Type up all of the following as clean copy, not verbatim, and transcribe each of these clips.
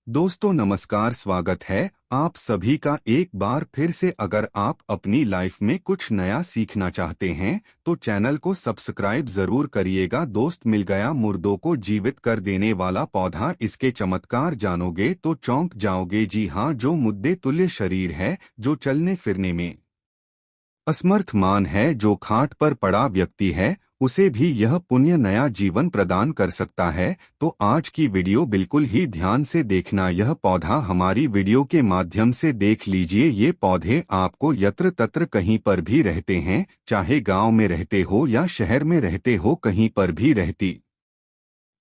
दोस्तों नमस्कार, स्वागत है आप सभी का एक बार फिर से। अगर आप अपनी लाइफ में कुछ नया सीखना चाहते हैं तो चैनल को सब्सक्राइब जरूर करिएगा। दोस्त, मिल गया मुर्दों को जीवित कर देने वाला पौधा, इसके चमत्कार जानोगे तो चौंक जाओगे। जी हाँ, जो मुद्दे तुल्य शरीर है, जो चलने फिरने में असमर्थमान है, जो खाट पर पड़ा व्यक्ति है, उसे भी यह पुण्य नया जीवन प्रदान कर सकता है। तो आज की वीडियो बिल्कुल ही ध्यान से देखना। यह पौधा हमारी वीडियो के माध्यम से देख लीजिए। ये पौधे आपको यत्र तत्र कहीं पर भी रहते हैं, चाहे गांव में रहते हो या शहर में रहते हो, कहीं पर भी रहती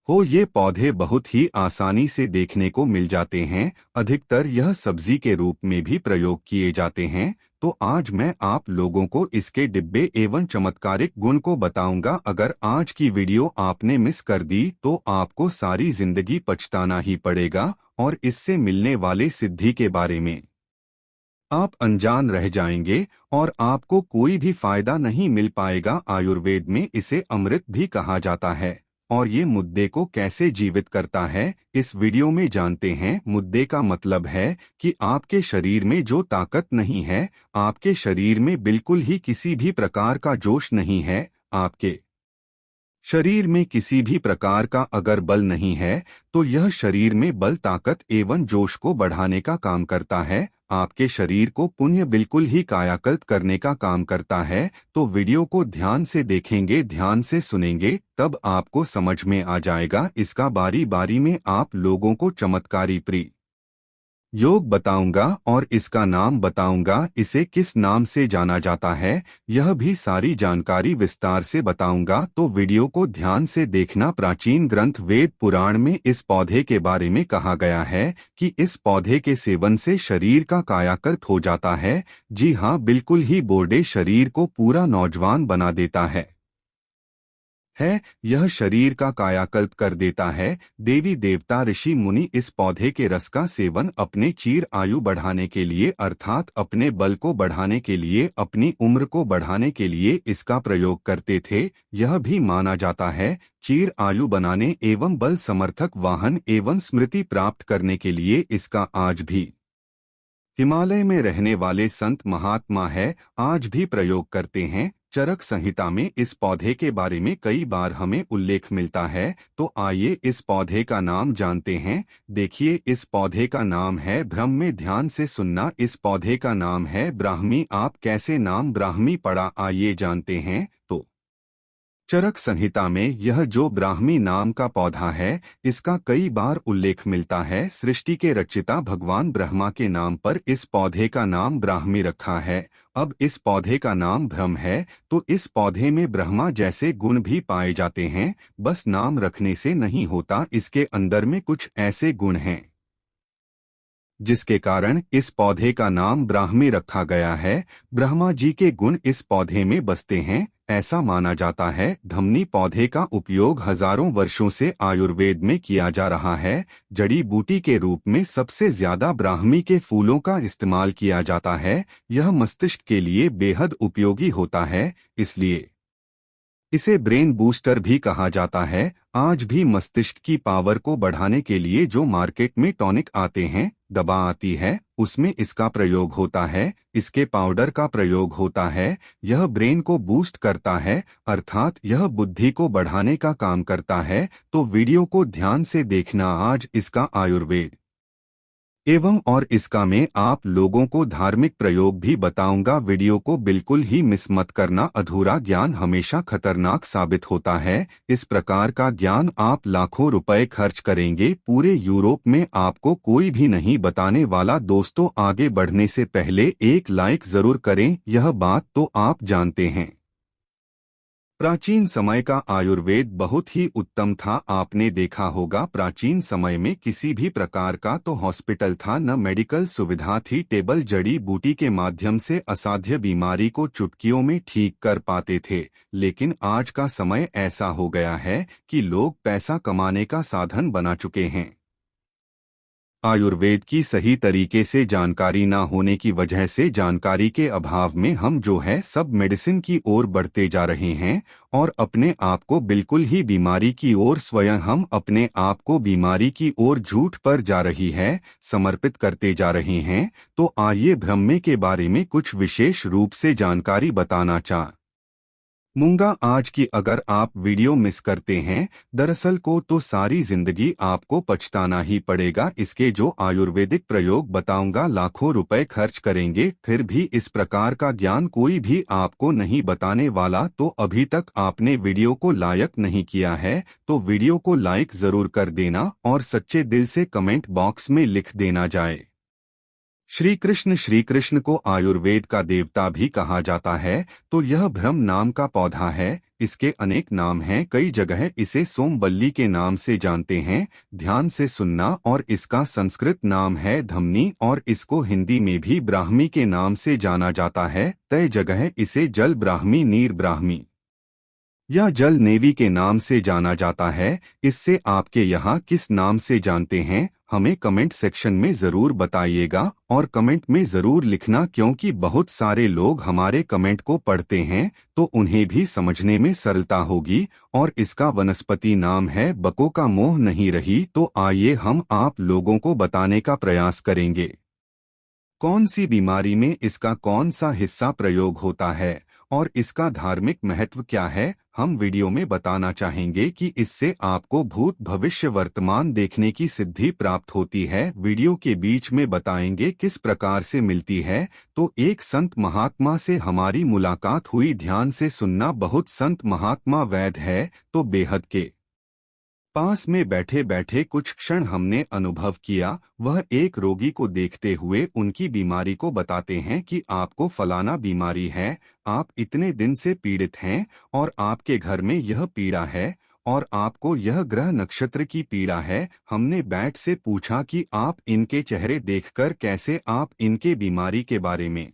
हो, ये पौधे बहुत ही आसानी से देखने को मिल जाते हैं। अधिकतर यह सब्जी के रूप में भी प्रयोग किए जाते हैं। तो आज मैं आप लोगों को इसके डिब्बे एवं चमत्कारिक गुण को बताऊंगा। अगर आज की वीडियो आपने मिस कर दी तो आपको सारी जिंदगी पछताना ही पड़ेगा और इससे मिलने वाले सिद्धि के बारे में आप अनजान रह जाएंगे और आपको कोई भी फायदा नहीं मिल पाएगा। आयुर्वेद में इसे अमृत भी कहा जाता है और ये मुद्दे को कैसे जीवित करता है, इस वीडियो में जानते हैं। मुद्दे का मतलब है कि आपके शरीर में जो ताकत नहीं है, आपके शरीर में बिल्कुल ही किसी भी प्रकार का जोश नहीं है, आपके शरीर में किसी भी प्रकार का अगर बल नहीं है, तो यह शरीर में बल, ताकत एवं जोश को बढ़ाने का काम करता है। आपके शरीर को पुण्य बिल्कुल ही कायाकल्प करने का काम करता है। तो वीडियो को ध्यान से देखेंगे, ध्यान से सुनेंगे, तब आपको समझ में आ जाएगा। इसका बारी बारी में आप लोगों को चमत्कारी योग बताऊंगा और इसका नाम बताऊंगा। इसे किस नाम से जाना जाता है, यह भी सारी जानकारी विस्तार से बताऊंगा। तो वीडियो को ध्यान से देखना। प्राचीन ग्रंथ वेद पुराण में इस पौधे के बारे में कहा गया है कि इस पौधे के सेवन से शरीर का कायाकल्प हो जाता है। जी हाँ, बिल्कुल ही बोर्डे शरीर को पूरा नौजवान बना देता है। यह शरीर का कायाकल्प कर देता है। देवी देवता ऋषि मुनि इस पौधे के रस का सेवन अपने चीर आयु बढ़ाने के लिए, अर्थात अपने बल को बढ़ाने के लिए, अपनी उम्र को बढ़ाने के लिए इसका प्रयोग करते थे। यह भी माना जाता है चीर आयु बनाने एवं बल समर्थक वाहन एवं स्मृति प्राप्त करने के लिए इसका आज भी हिमालय में रहने वाले संत महात्मा है आज भी प्रयोग करते हैं। चरक संहिता में इस पौधे के बारे में कई बार हमें उल्लेख मिलता है। तो आइए इस पौधे का नाम जानते हैं। देखिए, इस पौधे का नाम है ब्रह्म। में ध्यान से सुनना, इस पौधे का नाम है ब्राह्मी। आप कैसे नाम ब्राह्मी पड़ा, आइए जानते हैं। तो चरक संहिता में यह जो ब्राह्मी नाम का पौधा है, इसका कई बार उल्लेख मिलता है। सृष्टि के रचिता भगवान ब्रह्मा के नाम पर इस पौधे का नाम ब्राह्मी रखा है। अब इस पौधे का नाम ब्रह्म है, तो इस पौधे में ब्रह्मा जैसे गुण भी पाए जाते हैं। बस नाम रखने से नहीं होता, इसके अंदर में कुछ ऐसे गुण हैं जिसके कारण इस पौधे का नाम ब्राह्मी रखा गया है। ब्रह्मा जी के गुण इस पौधे में बसते हैं, ऐसा माना जाता है। धमनी पौधे का उपयोग हजारों वर्षों से आयुर्वेद में किया जा रहा है। जड़ी बूटी के रूप में सबसे ज्यादा ब्राह्मी के फूलों का इस्तेमाल किया जाता है। यह मस्तिष्क के लिए बेहद उपयोगी होता है, इसलिए इसे ब्रेन बूस्टर भी कहा जाता है। आज भी मस्तिष्क की पावर को बढ़ाने के लिए जो मार्केट में टॉनिक आते हैं, दवा आती है, उसमें इसका प्रयोग होता है। इसके पाउडर का प्रयोग होता है। यह ब्रेन को बूस्ट करता है, अर्थात यह बुद्धि को बढ़ाने का काम करता है। तो वीडियो को ध्यान से देखना। आज इसका आयुर्वेद एवं और इसका मैं आप लोगों को धार्मिक प्रयोग भी बताऊंगा। वीडियो को बिल्कुल ही मिस मत करना। अधूरा ज्ञान हमेशा खतरनाक साबित होता है। इस प्रकार का ज्ञान आप लाखों रुपए खर्च करेंगे, पूरे यूरोप में आपको कोई भी नहीं बताने वाला। दोस्तों, आगे बढ़ने से पहले एक लाइक जरूर करें। यह बात तो आप जानते हैं, प्राचीन समय का आयुर्वेद बहुत ही उत्तम था। आपने देखा होगा प्राचीन समय में किसी भी प्रकार का तो हॉस्पिटल था, न मेडिकल सुविधा थी। टेबल जड़ी बूटी के माध्यम से असाध्य बीमारी को चुटकियों में ठीक कर पाते थे। लेकिन आज का समय ऐसा हो गया है कि लोग पैसा कमाने का साधन बना चुके हैं। आयुर्वेद की सही तरीके से जानकारी ना होने की वजह से जानकारी के अभाव में हम जो है सब मेडिसिन की ओर बढ़ते जा रहे हैं और अपने आप को बिल्कुल ही बीमारी की ओर स्वयं हम अपने आप को बीमारी की ओर झूठ पर जा रही है समर्पित करते जा रहे हैं। तो आइए ब्रह्मे के बारे में कुछ विशेष रूप से जानकारी बताना मूंगा आज की अगर आप वीडियो मिस करते हैं दरअसल को तो सारी जिंदगी आपको पछताना ही पड़ेगा। इसके जो आयुर्वेदिक प्रयोग बताऊंगा लाखों रुपए खर्च करेंगे फिर भी इस प्रकार का ज्ञान कोई भी आपको नहीं बताने वाला। तो अभी तक आपने वीडियो को लाइक नहीं किया है तो वीडियो को लाइक जरूर कर देना और सच्चे दिल से कमेंट बॉक्स में लिख देना जाए। श्री कृष्ण को आयुर्वेद का देवता भी कहा जाता है। तो यह भ्रम नाम का पौधा है। इसके अनेक नाम हैं, कई जगह इसे सोमबल्ली के नाम से जानते हैं। ध्यान से सुनना। और इसका संस्कृत नाम है धमनी और इसको हिंदी में भी ब्राह्मी के नाम से जाना जाता है। कई जगह इसे जल ब्राह्मी, नीर ब्राह्मी या जल नेवी के नाम से जाना जाता है। इससे आपके यहाँ किस नाम से जानते हैं हमें कमेंट सेक्शन में जरूर बताइएगा और कमेंट में जरूर लिखना, क्योंकि बहुत सारे लोग हमारे कमेंट को पढ़ते हैं तो उन्हें भी समझने में सरलता होगी। और इसका वनस्पति नाम है बको का मोह नहीं रही। तो आइए हम आप लोगों को बताने का प्रयास करेंगे कौन सी बीमारी में इसका कौन सा हिस्सा प्रयोग होता है और इसका धार्मिक महत्व क्या है। हम वीडियो में बताना चाहेंगे कि इससे आपको भूत भविष्य वर्तमान देखने की सिद्धि प्राप्त होती है। वीडियो के बीच में बताएंगे किस प्रकार से मिलती है। तो एक संत महात्मा से हमारी मुलाकात हुई, ध्यान से सुनना। बहुत संत महात्मा वैद्य है तो बेहद के पास में बैठे बैठे कुछ क्षण हमने अनुभव किया। वह एक रोगी को देखते हुए उनकी बीमारी को बताते हैं कि आपको फलाना बीमारी है, आप इतने दिन से पीड़ित हैं और आपके घर में यह पीड़ा है और आपको यह ग्रह नक्षत्र की पीड़ा है। हमने बैठ से पूछा कि आप इनके चेहरे देखकर कैसे आप इनके बीमारी के बारे में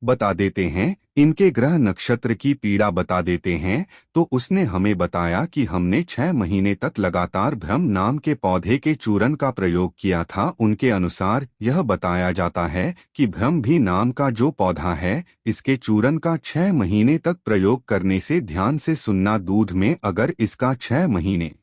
बता देते हैं, इनके ग्रह नक्षत्र की पीड़ा बता देते हैं। तो उसने हमें बताया कि हमने 6 महीने तक लगातार भ्रम नाम के पौधे के चूर्ण का प्रयोग किया था। उनके अनुसार यह बताया जाता है कि भ्रम भी नाम का जो पौधा है इसके चूर्ण का 6 महीने तक प्रयोग करने से, ध्यान से सुनना, दूध में अगर इसका 6 महीने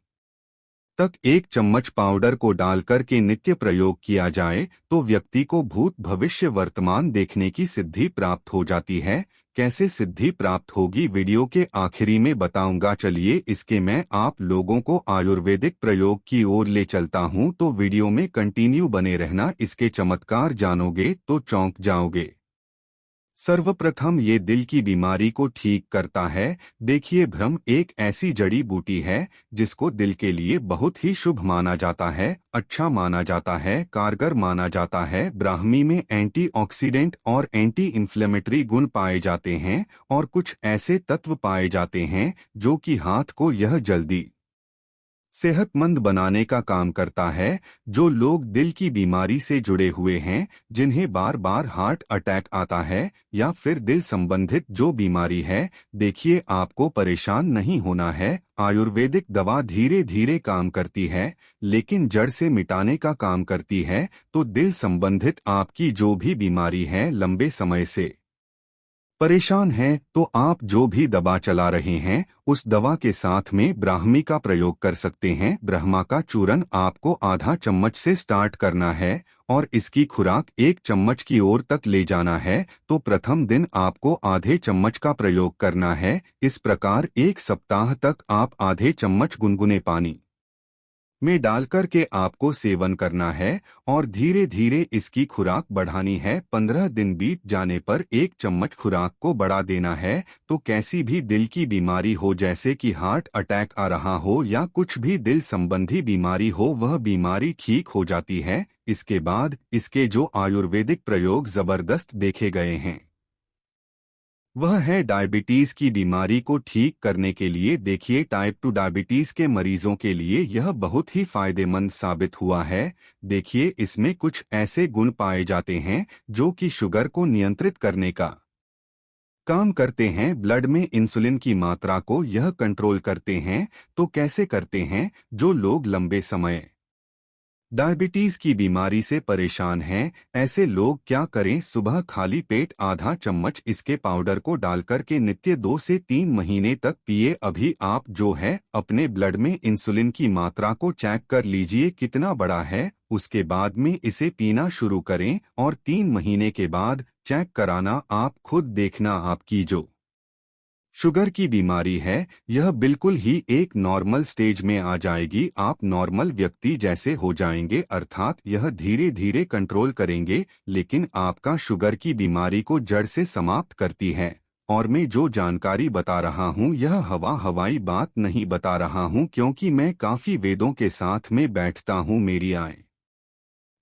तक 1 चम्मच पाउडर को डालकर के नित्य प्रयोग किया जाए तो व्यक्ति को भूत भविष्य वर्तमान देखने की सिद्धि प्राप्त हो जाती है। कैसे सिद्धि प्राप्त होगी वीडियो के आखिरी में बताऊंगा। चलिए इसके मैं आप लोगों को आयुर्वेदिक प्रयोग की ओर ले चलता हूं तो वीडियो में कंटिन्यू बने रहना। इसके चमत्कार जानोगे तो चौंक जाओगे। सर्वप्रथम ये दिल की बीमारी को ठीक करता है। देखिए भ्रम एक ऐसी जड़ी बूटी है जिसको दिल के लिए बहुत ही शुभ माना जाता है, अच्छा माना जाता है, कारगर माना जाता है। ब्राह्मी में एंटीऑक्सीडेंट और एंटी इन्फ्लेमेटरी गुण पाए जाते हैं और कुछ ऐसे तत्व पाए जाते हैं जो कि हाथ को यह जल्दी सेहतमंद बनाने का काम करता है। जो लोग दिल की बीमारी से जुड़े हुए हैं, जिन्हें बार बार हार्ट अटैक आता है या फिर दिल संबंधित जो बीमारी है, देखिए आपको परेशान नहीं होना है। आयुर्वेदिक दवा धीरे धीरे काम करती है लेकिन जड़ से मिटाने का काम करती है। तो दिल संबंधित आपकी जो भी बीमारी है, लंबे समय से परेशान हैं तो आप जो भी दवा चला रहे हैं उस दवा के साथ में ब्राह्मी का प्रयोग कर सकते हैं। ब्रह्मा का चूर्ण आपको आधा चम्मच से स्टार्ट करना है और इसकी खुराक 1 चम्मच की ओर तक ले जाना है। तो प्रथम दिन आपको आधे चम्मच का प्रयोग करना है। इस प्रकार 1 सप्ताह तक आप आधे चम्मच गुनगुने पानी में डालकर के आपको सेवन करना है और धीरे धीरे इसकी खुराक बढ़ानी है। 15 दिन बीत जाने पर 1 चम्मच खुराक को बढ़ा देना है। तो कैसी भी दिल की बीमारी हो, जैसे कि हार्ट अटैक आ रहा हो या कुछ भी दिल संबंधी बीमारी हो, वह बीमारी ठीक हो जाती है। इसके बाद इसके जो आयुर्वेदिक प्रयोग जबरदस्त देखे गए हैं वह है डायबिटीज की बीमारी को ठीक करने के लिए। देखिए टाइप 2 डायबिटीज के मरीजों के लिए यह बहुत ही फायदेमंद साबित हुआ है। देखिए इसमें कुछ ऐसे गुण पाए जाते हैं जो कि शुगर को नियंत्रित करने का काम करते हैं, ब्लड में इंसुलिन की मात्रा को यह कंट्रोल करते हैं। तो कैसे करते हैं? जो लोग लंबे समय डायबिटीज की बीमारी से परेशान हैं, ऐसे लोग क्या करें? सुबह खाली पेट आधा चम्मच इसके पाउडर को डालकर के नित्य 2 से 3 महीने तक पिए। अभी आप जो है अपने ब्लड में इंसुलिन की मात्रा को चेक कर लीजिए कितना बड़ा है, उसके बाद में इसे पीना शुरू करें और 3 महीने के बाद चेक कराना। आप खुद देखना आपकी जो शुगर की बीमारी है यह बिल्कुल ही एक नॉर्मल स्टेज में आ जाएगी। आप नॉर्मल व्यक्ति जैसे हो जाएंगे, अर्थात यह धीरे धीरे कंट्रोल करेंगे, लेकिन आपका शुगर की बीमारी को जड़ से समाप्त करती है। और मैं जो जानकारी बता रहा हूँ यह हवाई बात नहीं बता रहा हूँ, क्योंकि मैं काफी वेदों के साथ में बैठता हूँ। मेरी आए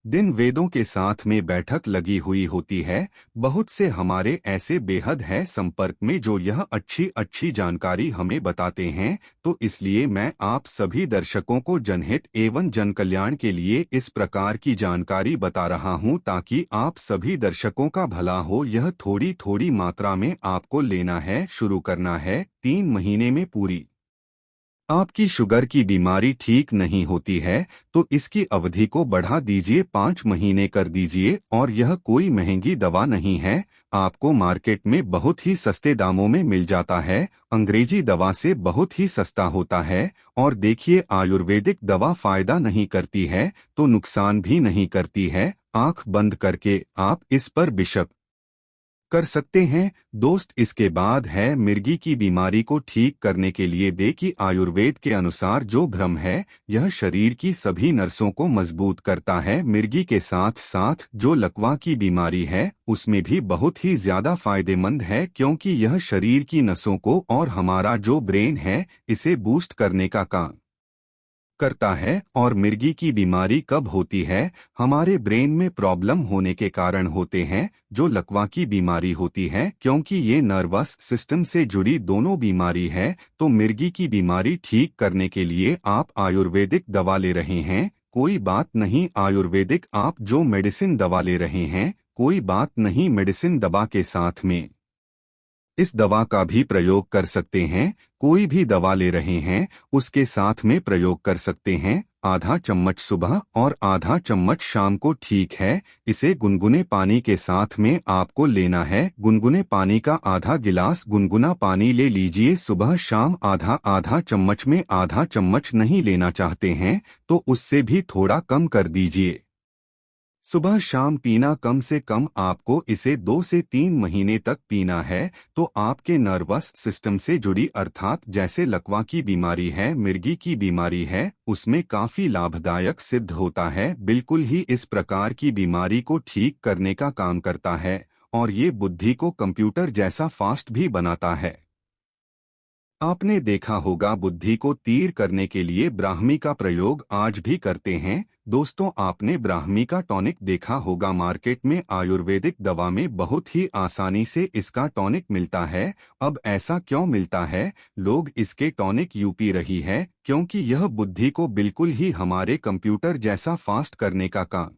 दिन वेदों के साथ में बैठक लगी हुई होती है। बहुत से हमारे ऐसे बेहद है संपर्क में जो यह अच्छी अच्छी जानकारी हमें बताते हैं। तो इसलिए मैं आप सभी दर्शकों को जनहित एवं जन कल्याण के लिए इस प्रकार की जानकारी बता रहा हूं, ताकि आप सभी दर्शकों का भला हो। यह थोड़ी थोड़ी मात्रा में आपको लेना है, शुरू करना है। 3 महीने में पूरी आपकी शुगर की बीमारी ठीक नहीं होती है तो इसकी अवधि को बढ़ा दीजिए, 5 महीने कर दीजिए। और यह कोई महंगी दवा नहीं है, आपको मार्केट में बहुत ही सस्ते दामों में मिल जाता है। अंग्रेजी दवा से बहुत ही सस्ता होता है। और देखिए, आयुर्वेदिक दवा फायदा नहीं करती है तो नुकसान भी नहीं करती है। आंख बंद करके आप इस पर बिशप कर सकते हैं दोस्त। इसके बाद है मिर्गी की बीमारी को ठीक करने के लिए देखिए, आयुर्वेद के अनुसार जो भ्रम है यह शरीर की सभी नसों को मजबूत करता है। मिर्गी के साथ साथ जो लकवा की बीमारी है उसमें भी बहुत ही ज्यादा फायदेमंद है, क्योंकि यह शरीर की नसों को और हमारा जो ब्रेन है इसे बूस्ट करने का काम करता है। और मिर्गी की बीमारी कब होती है? हमारे ब्रेन में प्रॉब्लम होने के कारण होते हैं। जो लकवा की बीमारी होती है, क्योंकि ये नर्वस सिस्टम से जुड़ी दोनों बीमारी है, तो मिर्गी की बीमारी ठीक करने के लिए आप आयुर्वेदिक दवा ले रहे हैं, कोई बात नहीं। आयुर्वेदिक आप जो मेडिसिन दवा ले रहे हैं, कोई बात नहीं। मेडिसिन दवा के साथ में इस दवा का भी प्रयोग कर सकते हैं। कोई भी दवा ले रहे हैं उसके साथ में प्रयोग कर सकते हैं। आधा चम्मच सुबह और आधा चम्मच शाम को, ठीक है। इसे गुनगुने पानी के साथ में आपको लेना है। गुनगुने पानी का आधा गिलास गुनगुना पानी ले लीजिए सुबह शाम। आधा आधा चम्मच में आधा चम्मच नहीं लेना चाहते हैं तो उससे भी थोड़ा कम कर दीजिए। सुबह शाम पीना, कम से कम आपको इसे 2 से 3 महीने तक पीना है। तो आपके नर्वस सिस्टम से जुड़ी, अर्थात जैसे लकवा की बीमारी है, मिर्गी की बीमारी है, उसमें काफी लाभदायक सिद्ध होता है। बिल्कुल ही इस प्रकार की बीमारी को ठीक करने का काम करता है। और ये बुद्धि को कंप्यूटर जैसा फास्ट भी बनाता है। आपने देखा होगा बुद्धि को तीर करने के लिए ब्राह्मी का प्रयोग आज भी करते हैं। दोस्तों, आपने ब्राह्मी का टॉनिक देखा होगा, मार्केट में आयुर्वेदिक दवा में बहुत ही आसानी से इसका टॉनिक मिलता है। अब ऐसा क्यों मिलता है? लोग इसके टॉनिक पी रही है, क्योंकि यह बुद्धि को बिल्कुल ही हमारे कंप्यूटर जैसा फास्ट करने का काम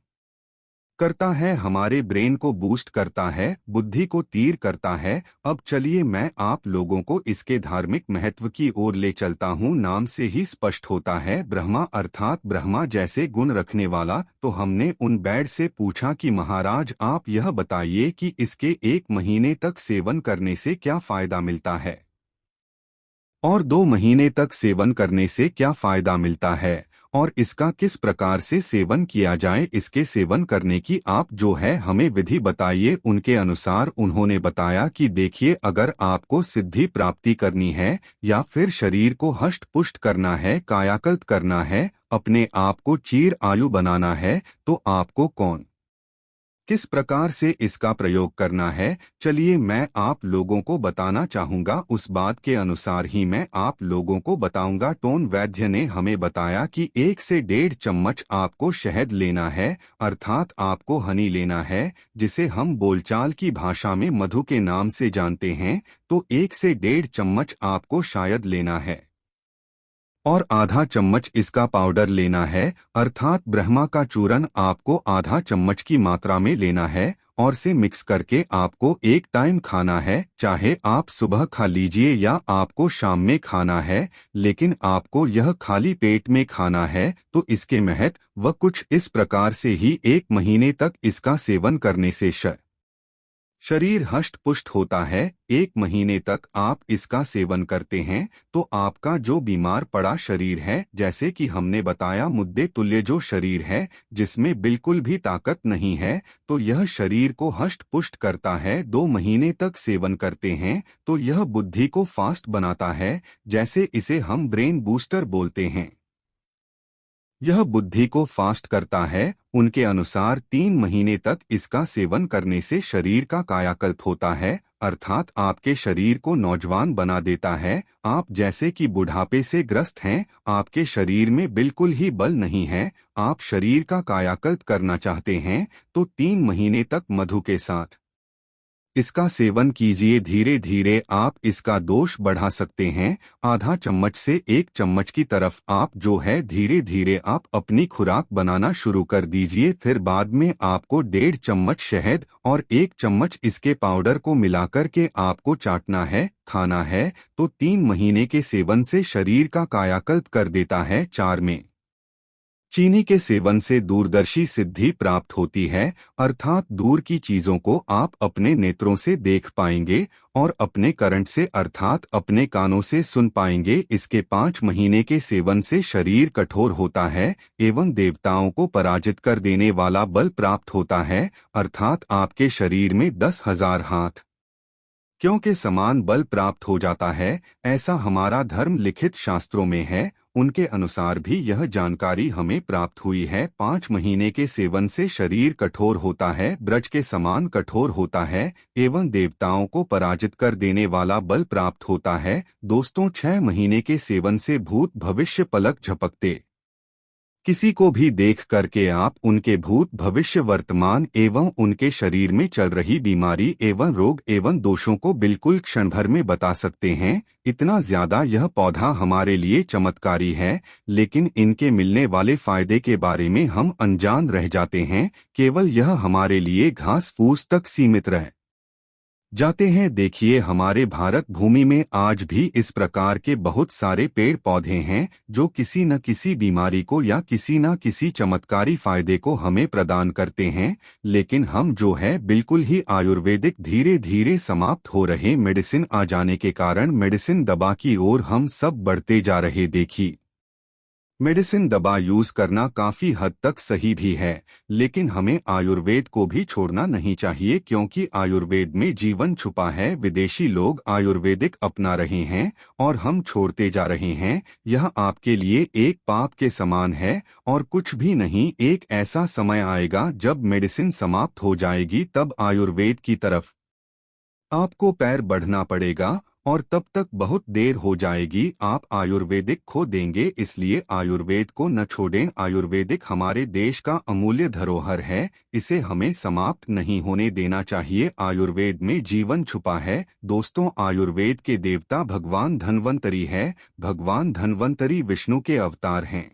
करता है, हमारे ब्रेन को बूस्ट करता है, बुद्धि को तीर करता है। अब चलिए मैं आप लोगों को इसके धार्मिक महत्व की ओर ले चलता हूँ। नाम से ही स्पष्ट होता है ब्रह्मा, अर्थात ब्रह्मा जैसे गुण रखने वाला। तो हमने उन बैड से पूछा कि महाराज आप यह बताइए कि इसके 1 महीने तक सेवन करने से क्या फायदा मिलता है और 2 महीने तक सेवन करने से क्या फायदा मिलता है, और इसका किस प्रकार से सेवन किया जाए। इसके सेवन करने की आप जो है हमें विधि बताइए। उनके अनुसार उन्होंने बताया कि देखिए, अगर आपको सिद्धि प्राप्ति करनी है या फिर शरीर को हष्ट पुष्ट करना है, कायाकल्प करना है, अपने आप को चीर आयु बनाना है, तो आपको किस प्रकार से इसका प्रयोग करना है, चलिए मैं आप लोगों को बताना चाहूँगा। उस बात के अनुसार ही मैं आप लोगों को बताऊंगा। टोन वैद्य ने हमें बताया कि 1 से 1.5 चम्मच आपको शहद लेना है, अर्थात आपको हनी लेना है, जिसे हम बोलचाल की भाषा में मधु के नाम से जानते हैं। तो 1 से 1.5 चम्मच आपको शायद लेना है। और आधा चम्मच इसका पाउडर लेना है, अर्थात ब्रह्मा का चूर्ण आपको आधा चम्मच की मात्रा में लेना है और से मिक्स करके आपको एक टाइम खाना है। चाहे आप सुबह खा लीजिए या आपको शाम में खाना है, लेकिन आपको यह खाली पेट में खाना है। तो इसके महत्व कुछ इस प्रकार से ही 1 महीने तक इसका सेवन करने से शरीर हष्ट पुष्ट होता है। 1 महीने तक आप इसका सेवन करते हैं तो आपका जो बीमार पड़ा शरीर है, जैसे कि हमने बताया मुद्दे तुल्य जो शरीर है जिसमें बिल्कुल भी ताकत नहीं है, तो यह शरीर को हष्ट पुष्ट करता है। 2 महीने तक सेवन करते हैं तो यह बुद्धि को फास्ट बनाता है, जैसे इसे हम ब्रेन बूस्टर बोलते हैं। यह बुद्धि को फास्ट करता है। उनके अनुसार 3 महीने तक इसका सेवन करने से शरीर का कायाकल्प होता है, अर्थात आपके शरीर को नौजवान बना देता है। आप जैसे कि बुढ़ापे से ग्रस्त हैं, आपके शरीर में बिल्कुल ही बल नहीं है, आप शरीर का कायाकल्प करना चाहते हैं, तो 3 महीने तक मधु के साथ इसका सेवन कीजिए। धीरे धीरे आप इसका दोष बढ़ा सकते हैं। आधा चम्मच से 1 चम्मच की तरफ आप जो है धीरे धीरे आप अपनी खुराक बनाना शुरू कर दीजिए। फिर बाद में आपको 1.5 चम्मच शहद और 1 चम्मच इसके पाउडर को मिलाकर के आपको चाटना है, खाना है। तो 3 महीने के सेवन से शरीर का कायाकल्प कर देता है। 4 में चीनी के सेवन से दूरदर्शी सिद्धि प्राप्त होती है, अर्थात दूर की चीजों को आप अपने नेत्रों से देख पाएंगे और अपने करंट से अर्थात अपने कानों से सुन पाएंगे। इसके 5 महीने के सेवन से शरीर कठोर होता है एवं देवताओं को पराजित कर देने वाला बल प्राप्त होता है, अर्थात आपके शरीर में 10,000 हाथ क्योंकि समान बल प्राप्त हो जाता है। ऐसा हमारा धर्म लिखित शास्त्रों में है। उनके अनुसार भी यह जानकारी हमें प्राप्त हुई है। 5 महीने के सेवन से शरीर कठोर होता है, ब्रज के समान कठोर होता है एवं देवताओं को पराजित कर देने वाला बल प्राप्त होता है। दोस्तों, 6 महीने के सेवन से भूत भविष्य पलक झपकते किसी को भी देख करके आप उनके भूत भविष्य वर्तमान एवं उनके शरीर में चल रही बीमारी एवं रोग एवं दोषों को बिल्कुल क्षण भर में बता सकते हैं। इतना ज्यादा यह पौधा हमारे लिए चमत्कारी है, लेकिन इनके मिलने वाले फायदे के बारे में हम अनजान रह जाते हैं। केवल यह हमारे लिए घास फूस तक सीमित रह जाते हैं। देखिए, हमारे भारत भूमि में आज भी इस प्रकार के बहुत सारे पेड़ पौधे हैं जो किसी न किसी बीमारी को या किसी न किसी चमत्कारी फायदे को हमें प्रदान करते हैं, लेकिन हम जो है बिल्कुल ही आयुर्वेदिक धीरे धीरे समाप्त हो रहे मेडिसिन आ जाने के कारण मेडिसिन दवा की ओर हम सब बढ़ते जा रहे। देखिए, मेडिसिन दवा यूज करना काफी हद तक सही भी है, लेकिन हमें आयुर्वेद को भी छोड़ना नहीं चाहिए, क्योंकि आयुर्वेद में जीवन छुपा है। विदेशी लोग आयुर्वेदिक अपना रहे हैं और हम छोड़ते जा रहे हैं। यह आपके लिए एक पाप के समान है और कुछ भी नहीं। एक ऐसा समय आएगा जब मेडिसिन समाप्त हो जाएगी, तब आयुर्वेद की तरफ आपको पैर बढ़ना पड़ेगा और तब तक बहुत देर हो जाएगी, आप आयुर्वेदिक खो देंगे। इसलिए आयुर्वेद को न छोड़ें। आयुर्वेदिक हमारे देश का अमूल्य धरोहर है, इसे हमें समाप्त नहीं होने देना चाहिए। आयुर्वेद में जीवन छुपा है। दोस्तों, आयुर्वेद के देवता भगवान धन्वंतरी है। भगवान धन्वंतरी विष्णु के अवतार हैं।